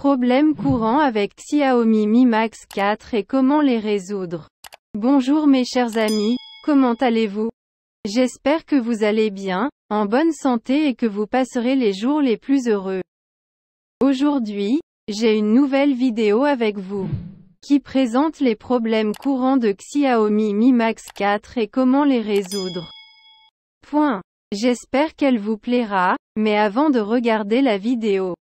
Problèmes courants avec Xiaomi Mi Max 4 et comment les résoudre. Bonjour mes chers amis, comment allez-vous? J'espère que vous allez bien, en bonne santé et que vous passerez les jours les plus heureux. Aujourd'hui, j'ai une nouvelle vidéo avec vous, qui présente les problèmes courants de Xiaomi Mi Max 4 et comment les résoudre. J'espère qu'elle vous plaira, mais avant de regarder la vidéo,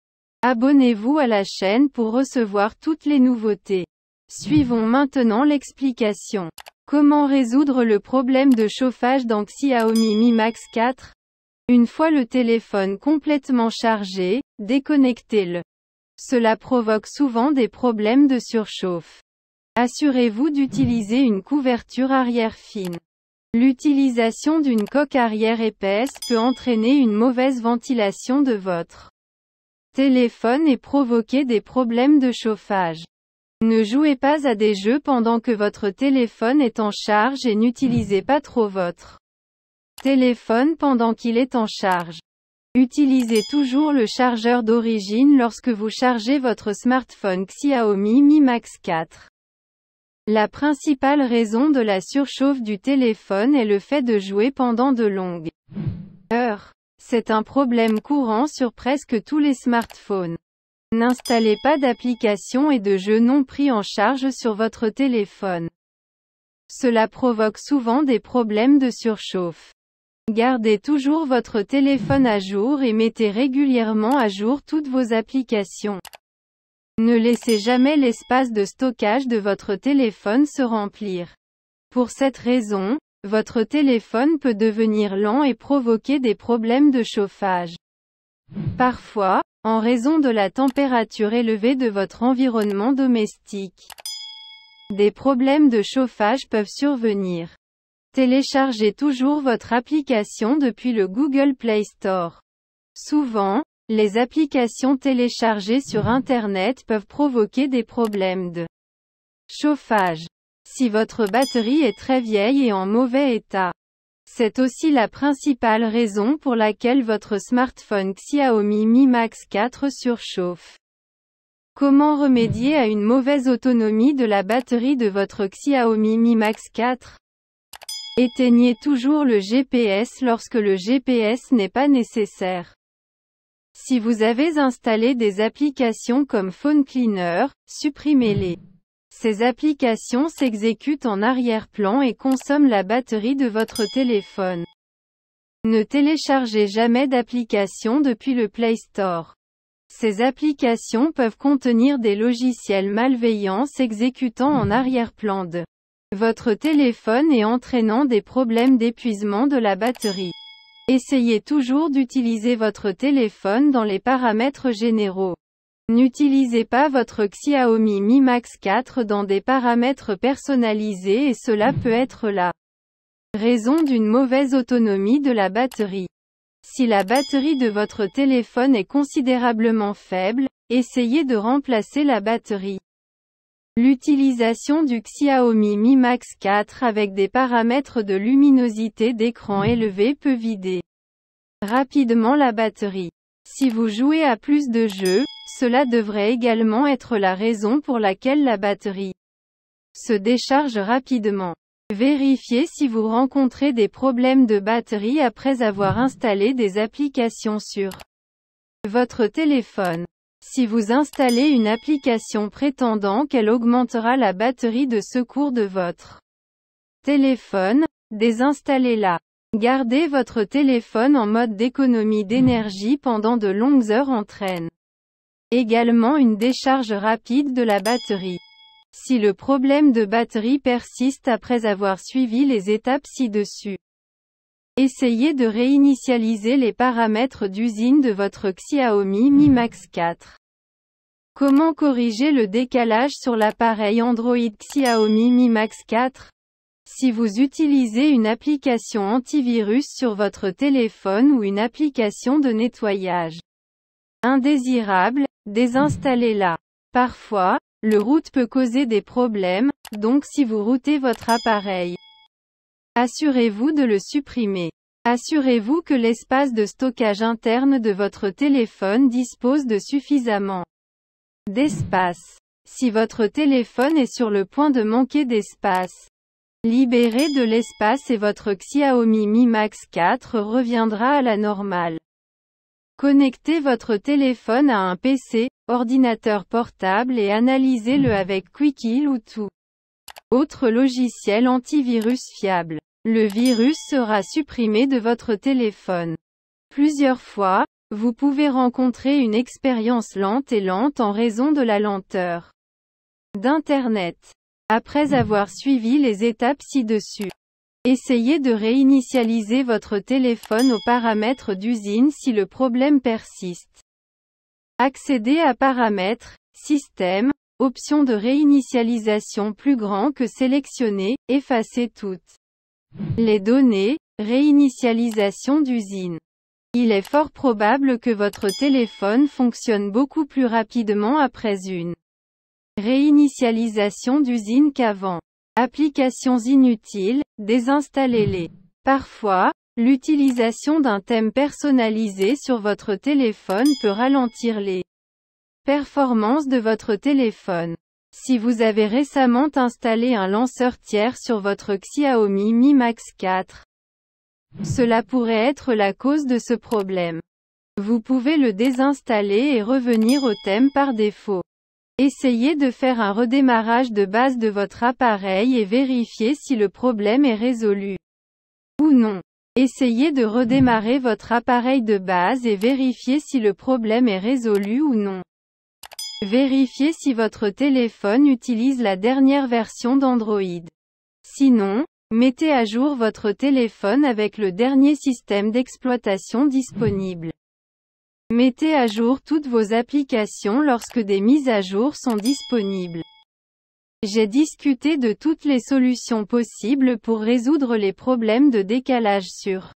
abonnez-vous à la chaîne pour recevoir toutes les nouveautés. Suivons maintenant l'explication. Comment résoudre le problème de chauffage dans Xiaomi Mi Max 4? Une fois le téléphone complètement chargé, déconnectez-le. Cela provoque souvent des problèmes de surchauffe. Assurez-vous d'utiliser une couverture arrière fine. L'utilisation d'une coque arrière épaisse peut entraîner une mauvaise ventilation de votre téléphone et provoquer des problèmes de chauffage. Ne jouez pas à des jeux pendant que votre téléphone est en charge et n'utilisez pas trop votre téléphone pendant qu'il est en charge. Utilisez toujours le chargeur d'origine lorsque vous chargez votre smartphone Xiaomi Mi Max 4. La principale raison de la surchauffe du téléphone est le fait de jouer pendant de longues heures. C'est un problème courant sur presque tous les smartphones. N'installez pas d'applications et de jeux non pris en charge sur votre téléphone. Cela provoque souvent des problèmes de surchauffe. Gardez toujours votre téléphone à jour et mettez régulièrement à jour toutes vos applications. Ne laissez jamais l'espace de stockage de votre téléphone se remplir. Pour cette raison, votre téléphone peut devenir lent et provoquer des problèmes de chauffage. Parfois, en raison de la température élevée de votre environnement domestique, des problèmes de chauffage peuvent survenir. Téléchargez toujours votre application depuis le Google Play Store. Souvent, les applications téléchargées sur Internet peuvent provoquer des problèmes de chauffage. Si votre batterie est très vieille et en mauvais état, c'est aussi la principale raison pour laquelle votre smartphone Xiaomi Mi Max 4 surchauffe. Comment remédier à une mauvaise autonomie de la batterie de votre Xiaomi Mi Max 4? Éteignez toujours le GPS lorsque le GPS n'est pas nécessaire. Si vous avez installé des applications comme Phone Cleaner, supprimez-les. Ces applications s'exécutent en arrière-plan et consomment la batterie de votre téléphone. Ne téléchargez jamais d'applications depuis le Play Store. Ces applications peuvent contenir des logiciels malveillants s'exécutant en arrière-plan de votre téléphone et entraînant des problèmes d'épuisement de la batterie. Essayez toujours d'utiliser votre téléphone dans les paramètres généraux. N'utilisez pas votre Xiaomi Mi Max 4 dans des paramètres personnalisés et cela peut être la raison d'une mauvaise autonomie de la batterie. Si la batterie de votre téléphone est considérablement faible, essayez de remplacer la batterie. L'utilisation du Xiaomi Mi Max 4 avec des paramètres de luminosité d'écran élevés peut vider rapidement la batterie. Si vous jouez à plus de jeux, cela devrait également être la raison pour laquelle la batterie se décharge rapidement. Vérifiez si vous rencontrez des problèmes de batterie après avoir installé des applications sur votre téléphone. Si vous installez une application prétendant qu'elle augmentera la batterie de secours de votre téléphone, désinstallez-la. Gardez votre téléphone en mode d'économie d'énergie pendant de longues heures entraîne également une décharge rapide de la batterie. Si le problème de batterie persiste après avoir suivi les étapes ci-dessus, essayez de réinitialiser les paramètres d'usine de votre Xiaomi Mi Max 4. Comment corriger le décalage sur l'appareil Android Xiaomi Mi Max 4? Si vous utilisez une application antivirus sur votre téléphone ou une application de nettoyage indésirable, désinstallez-la. Parfois, le root peut causer des problèmes, donc si vous routez votre appareil, assurez-vous de le supprimer. Assurez-vous que l'espace de stockage interne de votre téléphone dispose de suffisamment d'espace. Si votre téléphone est sur le point de manquer d'espace, libérez de l'espace et votre Xiaomi Mi Max 4 reviendra à la normale. Connectez votre téléphone à un PC, ordinateur portable et analysez-le avec QuickHeal ou tout autre logiciel antivirus fiable. Le virus sera supprimé de votre téléphone. Plusieurs fois, vous pouvez rencontrer une expérience lente en raison de la lenteur d'Internet. Après avoir suivi les étapes ci-dessus, essayez de réinitialiser votre téléphone aux paramètres d'usine si le problème persiste. Accédez à Paramètres, Système, option de réinitialisation plus grand que sélectionnez, effacez toutes les données, réinitialisation d'usine. Il est fort probable que votre téléphone fonctionne beaucoup plus rapidement après une réinitialisation d'usine qu'avant. Applications inutiles, désinstallez-les. Parfois, l'utilisation d'un thème personnalisé sur votre téléphone peut ralentir les performances de votre téléphone. Si vous avez récemment installé un lanceur tiers sur votre Xiaomi Mi Max 4, cela pourrait être la cause de ce problème. Vous pouvez le désinstaller et revenir au thème par défaut. Essayez de faire un redémarrage de base de votre appareil et vérifiez si le problème est résolu ou non. Essayez de redémarrer votre appareil de base et vérifiez si le problème est résolu ou non. Vérifiez si votre téléphone utilise la dernière version d'Android. Sinon, mettez à jour votre téléphone avec le dernier système d'exploitation disponible. Mettez à jour toutes vos applications lorsque des mises à jour sont disponibles. J'ai discuté de toutes les solutions possibles pour résoudre les problèmes de décalage sur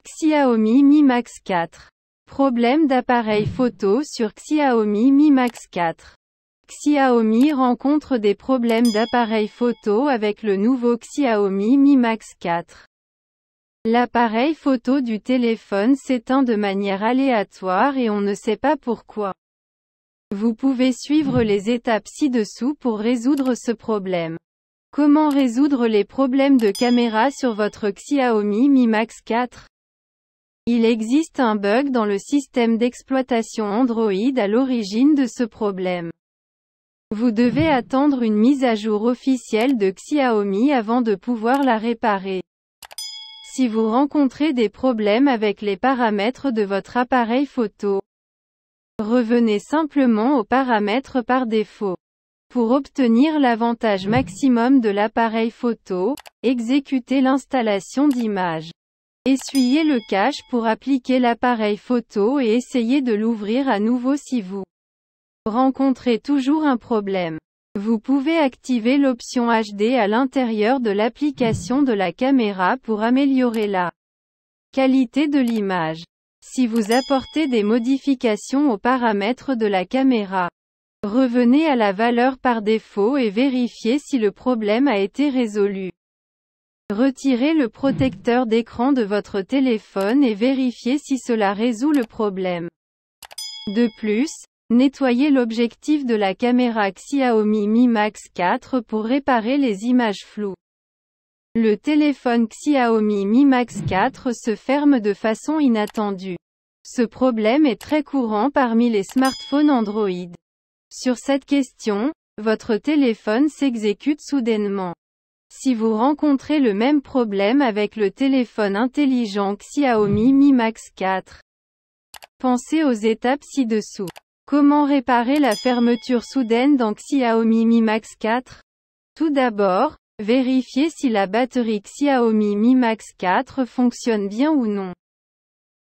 Xiaomi Mi Max 4. Problème d'appareil photo sur Xiaomi Mi Max 4. Xiaomi rencontre des problèmes d'appareil photo avec le nouveau Xiaomi Mi Max 4. L'appareil photo du téléphone s'éteint de manière aléatoire et on ne sait pas pourquoi. Vous pouvez suivre les étapes ci-dessous pour résoudre ce problème. Comment résoudre les problèmes de caméra sur votre Xiaomi Mi Max 4? Il existe un bug dans le système d'exploitation Android à l'origine de ce problème. Vous devez attendre une mise à jour officielle de Xiaomi avant de pouvoir la réparer. Si vous rencontrez des problèmes avec les paramètres de votre appareil photo, revenez simplement aux paramètres par défaut. Pour obtenir l'avantage maximum de l'appareil photo, exécutez l'installation d'images. Essuyez le cache pour appliquer l'appareil photo et essayez de l'ouvrir à nouveau si vous rencontrez toujours un problème. Vous pouvez activer l'option HD à l'intérieur de l'application de la caméra pour améliorer la qualité de l'image. Si vous apportez des modifications aux paramètres de la caméra, revenez à la valeur par défaut et vérifiez si le problème a été résolu. Retirez le protecteur d'écran de votre téléphone et vérifiez si cela résout le problème. De plus, nettoyez l'objectif de la caméra Xiaomi Mi Max 4 pour réparer les images floues. Le téléphone Xiaomi Mi Max 4 se ferme de façon inattendue. Ce problème est très courant parmi les smartphones Android. Sur cette question, votre téléphone s'exécute soudainement. Si vous rencontrez le même problème avec le téléphone intelligent Xiaomi Mi Max 4, pensez aux étapes ci-dessous. Comment réparer la fermeture soudaine dans Xiaomi Mi Max 4? Tout d'abord, vérifiez si la batterie Xiaomi Mi Max 4 fonctionne bien ou non.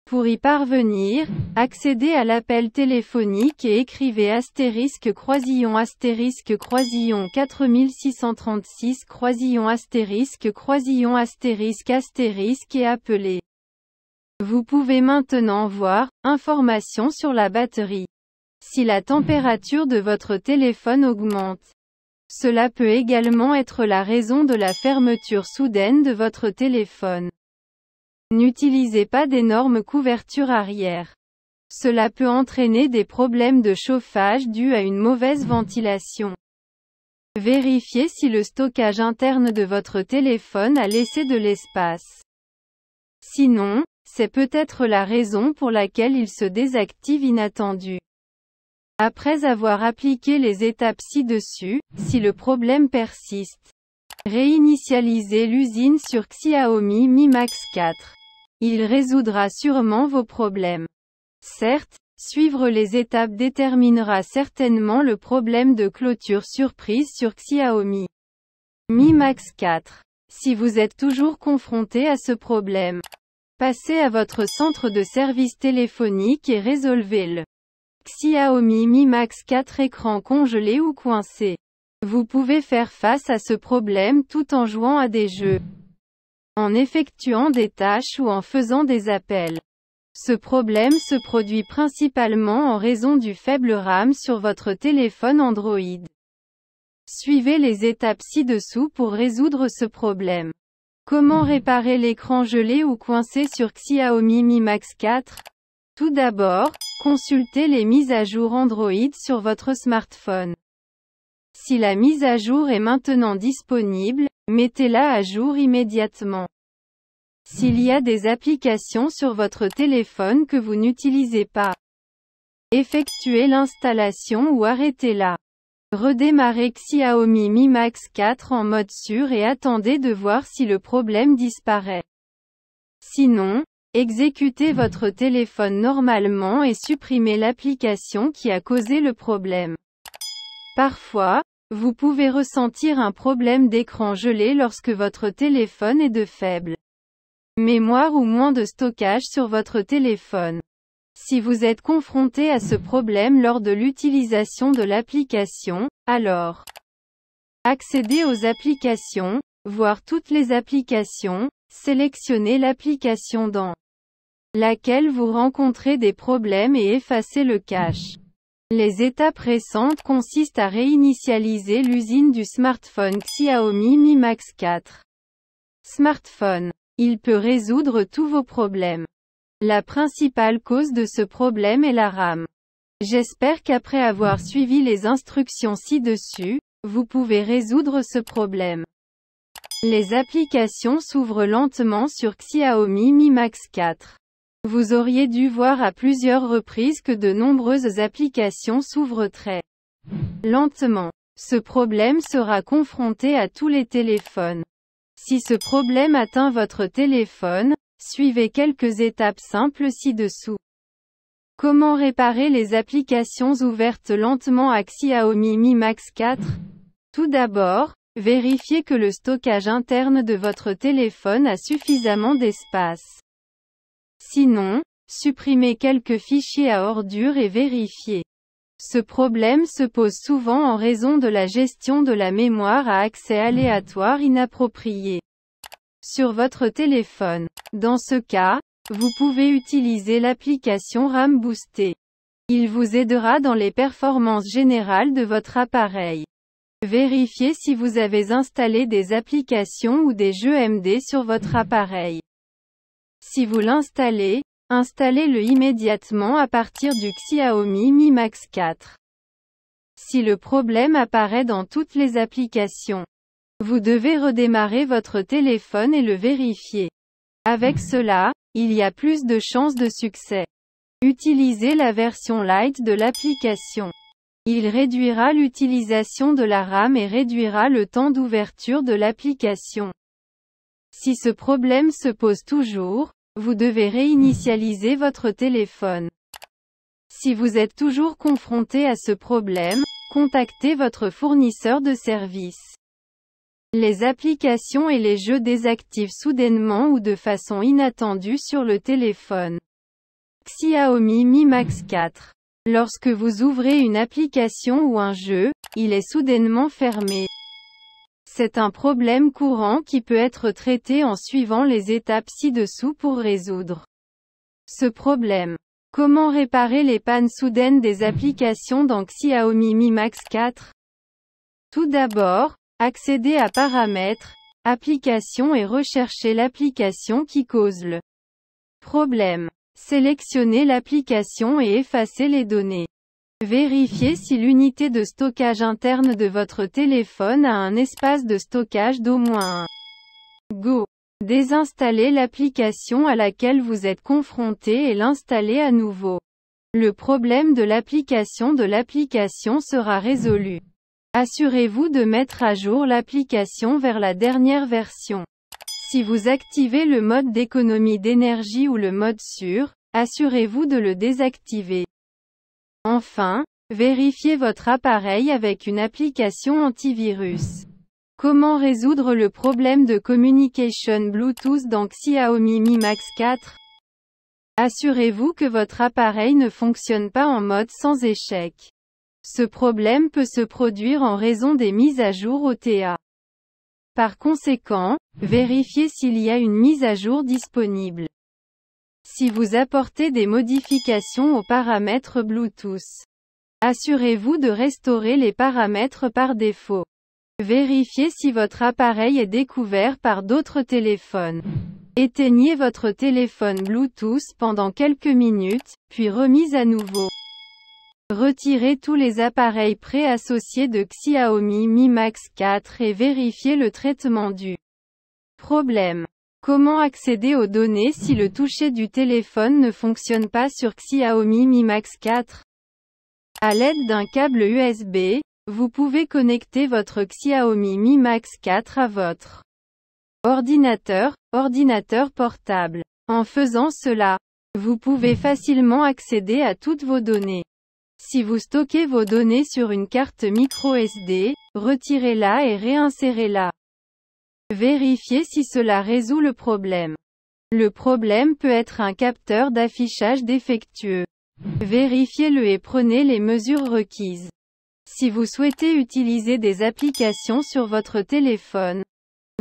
Pour y parvenir, accédez à l'appel téléphonique et écrivez * croisillon * croisillon 4636 croisillon * croisillon * et appelez. Vous pouvez maintenant voir « Informations sur la batterie ». Si la température de votre téléphone augmente, cela peut également être la raison de la fermeture soudaine de votre téléphone. N'utilisez pas d'énormes couvertures arrière. Cela peut entraîner des problèmes de chauffage dus à une mauvaise ventilation. Vérifiez si le stockage interne de votre téléphone a laissé de l'espace. Sinon, c'est peut-être la raison pour laquelle il se désactive inattendu. Après avoir appliqué les étapes ci-dessus, si le problème persiste, réinitialisez l'usine sur Xiaomi Mi Max 4. Il résoudra sûrement vos problèmes. Certes, suivre les étapes déterminera certainement le problème de clôture surprise sur Xiaomi Mi Max 4. Si vous êtes toujours confronté à ce problème, passez à votre centre de service téléphonique et résolvez-le. Xiaomi Mi Max 4 écran congelé ou coincé. Vous pouvez faire face à ce problème tout en jouant à des jeux, en effectuant des tâches ou en faisant des appels. Ce problème se produit principalement en raison du faible RAM sur votre téléphone Android. Suivez les étapes ci-dessous pour résoudre ce problème. Comment réparer l'écran gelé ou coincé sur Xiaomi Mi Max 4? Tout d'abord, consultez les mises à jour Android sur votre smartphone. Si la mise à jour est maintenant disponible, mettez-la à jour immédiatement. S'il y a des applications sur votre téléphone que vous n'utilisez pas, effectuez l'installation ou arrêtez-la. Redémarrez Xiaomi Mi Max 4 en mode sûr et attendez de voir si le problème disparaît. Sinon, exécutez votre téléphone normalement et supprimez l'application qui a causé le problème. Parfois, vous pouvez ressentir un problème d'écran gelé lorsque votre téléphone est de faible mémoire ou moins de stockage sur votre téléphone. Si vous êtes confronté à ce problème lors de l'utilisation de l'application, alors accédez aux applications, voir toutes les applications, sélectionnez l'application dans laquelle vous rencontrez des problèmes et effacez le cache. Les étapes récentes consistent à réinitialiser l'usine du smartphone Xiaomi Mi Max 4. Smartphone. Il peut résoudre tous vos problèmes. La principale cause de ce problème est la RAM. J'espère qu'après avoir suivi les instructions ci-dessus, vous pouvez résoudre ce problème. Les applications s'ouvrent lentement sur Xiaomi Mi Max 4. Vous auriez dû voir à plusieurs reprises que de nombreuses applications s'ouvrent très lentement. Ce problème sera confronté à tous les téléphones. Si ce problème atteint votre téléphone, suivez quelques étapes simples ci-dessous. Comment réparer les applications ouvertes lentement à Xiaomi Mi Max 4? Tout d'abord, vérifiez que le stockage interne de votre téléphone a suffisamment d'espace. Sinon, supprimez quelques fichiers à ordures et vérifiez. Ce problème se pose souvent en raison de la gestion de la mémoire à accès aléatoire inapproprié sur votre téléphone. Dans ce cas, vous pouvez utiliser l'application RAM Boosté. Il vous aidera dans les performances générales de votre appareil. Vérifiez si vous avez installé des applications ou des jeux MD sur votre appareil. Si vous l'installez, installez-le immédiatement à partir du Xiaomi Mi Max 4. Si le problème apparaît dans toutes les applications, vous devez redémarrer votre téléphone et le vérifier. Avec cela, il y a plus de chances de succès. Utilisez la version light de l'application. Il réduira l'utilisation de la RAM et réduira le temps d'ouverture de l'application. Si ce problème se pose toujours, vous devez réinitialiser votre téléphone. Si vous êtes toujours confronté à ce problème, contactez votre fournisseur de services. Les applications et les jeux désactivent soudainement ou de façon inattendue sur le téléphone. Xiaomi Mi Max 4. Lorsque vous ouvrez une application ou un jeu, il est soudainement fermé. C'est un problème courant qui peut être traité en suivant les étapes ci-dessous pour résoudre ce problème. Comment réparer les pannes soudaines des applications dans Xiaomi Mi Max 4? Tout d'abord, accédez à Paramètres, Applications et recherchez l'application qui cause le problème. Sélectionnez l'application et effacez les données. Vérifiez si l'unité de stockage interne de votre téléphone a un espace de stockage d'au moins 1 Go. Désinstallez l'application à laquelle vous êtes confronté et l'installez à nouveau. Le problème de l'application sera résolu. Assurez-vous de mettre à jour l'application vers la dernière version. Si vous activez le mode d'économie d'énergie ou le mode sûr, assurez-vous de le désactiver. Enfin, vérifiez votre appareil avec une application antivirus. Comment résoudre le problème de communication Bluetooth dans Xiaomi Mi Max 4? Assurez-vous que votre appareil ne fonctionne pas en mode sans échec. Ce problème peut se produire en raison des mises à jour OTA. Par conséquent, vérifiez s'il y a une mise à jour disponible. Si vous apportez des modifications aux paramètres Bluetooth, assurez-vous de restaurer les paramètres par défaut. Vérifiez si votre appareil est découvert par d'autres téléphones. Éteignez votre téléphone Bluetooth pendant quelques minutes, puis remise à nouveau. Retirez tous les appareils pré-associés de Xiaomi Mi Max 4 et vérifiez le traitement du problème. Comment accéder aux données si le toucher du téléphone ne fonctionne pas sur Xiaomi Mi Max 4? À l'aide d'un câble USB, vous pouvez connecter votre Xiaomi Mi Max 4 à votre ordinateur portable. En faisant cela, vous pouvez facilement accéder à toutes vos données. Si vous stockez vos données sur une carte micro SD, retirez-la et réinsérez-la. Vérifiez si cela résout le problème. Le problème peut être un capteur d'affichage défectueux. Vérifiez-le et prenez les mesures requises. Si vous souhaitez utiliser des applications sur votre téléphone,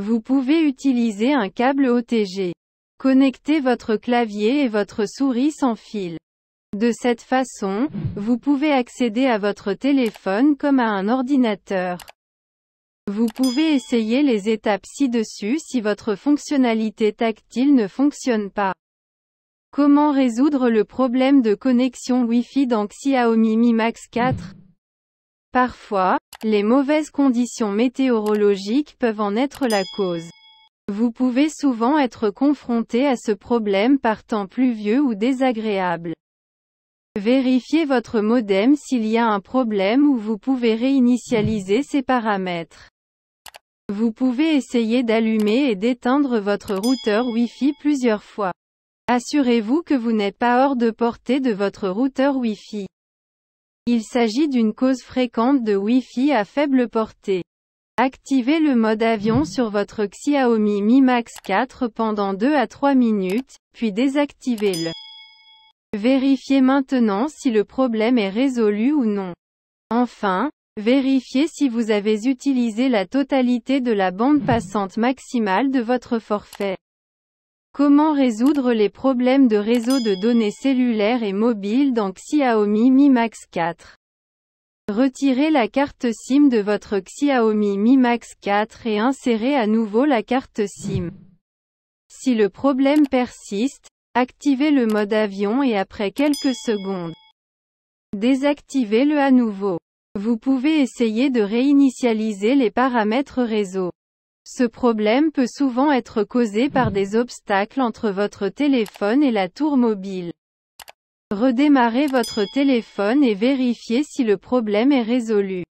vous pouvez utiliser un câble OTG. Connectez votre clavier et votre souris sans fil. De cette façon, vous pouvez accéder à votre téléphone comme à un ordinateur. Vous pouvez essayer les étapes ci-dessus si votre fonctionnalité tactile ne fonctionne pas. Comment résoudre le problème de connexion Wi-Fi dans Xiaomi Mi Max 4? Parfois, les mauvaises conditions météorologiques peuvent en être la cause. Vous pouvez souvent être confronté à ce problème par temps pluvieux ou désagréable. Vérifiez votre modem s'il y a un problème ou vous pouvez réinitialiser ses paramètres. Vous pouvez essayer d'allumer et d'éteindre votre routeur Wi-Fi plusieurs fois. Assurez-vous que vous n'êtes pas hors de portée de votre routeur Wi-Fi. Il s'agit d'une cause fréquente de Wi-Fi à faible portée. Activez le mode avion sur votre Xiaomi Mi Max 4 pendant 2 à 3 minutes, puis désactivez-le. Vérifiez maintenant si le problème est résolu ou non. Enfin, vérifiez si vous avez utilisé la totalité de la bande passante maximale de votre forfait. Comment résoudre les problèmes de réseau de données cellulaires et mobiles dans Xiaomi Mi Max 4? Retirez la carte SIM de votre Xiaomi Mi Max 4 et insérez à nouveau la carte SIM. Si le problème persiste, activez le mode avion et après quelques secondes, désactivez-le à nouveau. Vous pouvez essayer de réinitialiser les paramètres réseau. Ce problème peut souvent être causé par des obstacles entre votre téléphone et la tour mobile. Redémarrez votre téléphone et vérifiez si le problème est résolu.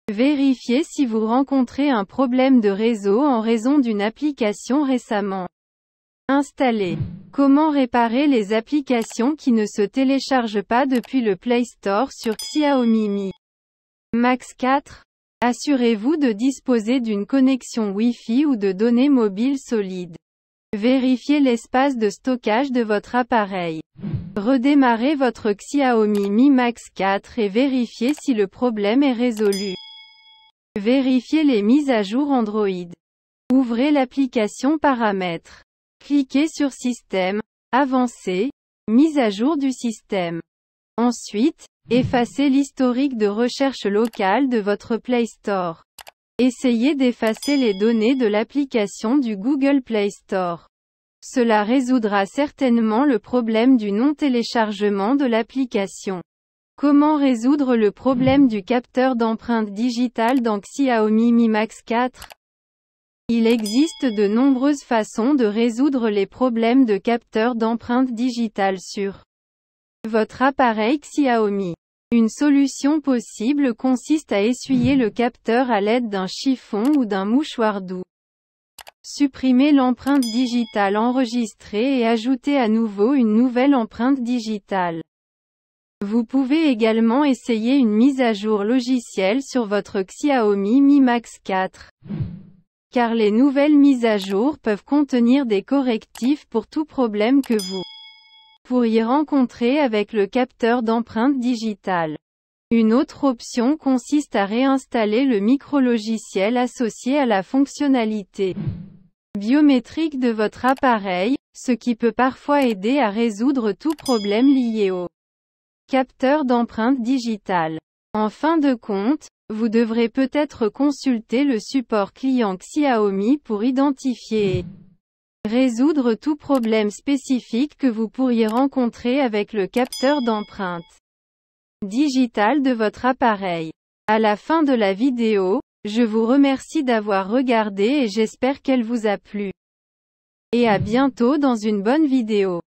Vérifiez si vous rencontrez un problème de réseau en raison d'une application récemment installée. Comment réparer les applications qui ne se téléchargent pas depuis le Play Store sur Xiaomi Mi Max 4? Assurez-vous de disposer d'une connexion Wi-Fi ou de données mobiles solides. Vérifiez l'espace de stockage de votre appareil. Redémarrez votre Xiaomi Mi Max 4 et vérifiez si le problème est résolu. Vérifiez les mises à jour Android. Ouvrez l'application Paramètres. Cliquez sur Système, Avancé, Mise à jour du système. Ensuite, effacez l'historique de recherche locale de votre Play Store. Essayez d'effacer les données de l'application du Google Play Store. Cela résoudra certainement le problème du non-téléchargement de l'application. Comment résoudre le problème du capteur d'empreinte digitale dans Xiaomi Mi Max 4? Il existe de nombreuses façons de résoudre les problèmes de capteur d'empreinte digitale sur votre appareil Xiaomi. Une solution possible consiste à essuyer le capteur à l'aide d'un chiffon ou d'un mouchoir doux. Supprimez l'empreinte digitale enregistrée et ajoutez à nouveau une nouvelle empreinte digitale. Vous pouvez également essayer une mise à jour logicielle sur votre Xiaomi Mi Max 4. Car les nouvelles mises à jour peuvent contenir des correctifs pour tout problème que vous pourriez rencontrer avec le capteur d'empreinte digitale. Une autre option consiste à réinstaller le micrologiciel associé à la fonctionnalité biométrique de votre appareil, ce qui peut parfois aider à résoudre tout problème lié au capteur d'empreinte digitale. En fin de compte, vous devrez peut-être consulter le support client Xiaomi pour identifier et résoudre tout problème spécifique que vous pourriez rencontrer avec le capteur d'empreinte digitale de votre appareil. À la fin de la vidéo, je vous remercie d'avoir regardé et j'espère qu'elle vous a plu. Et à bientôt dans une bonne vidéo.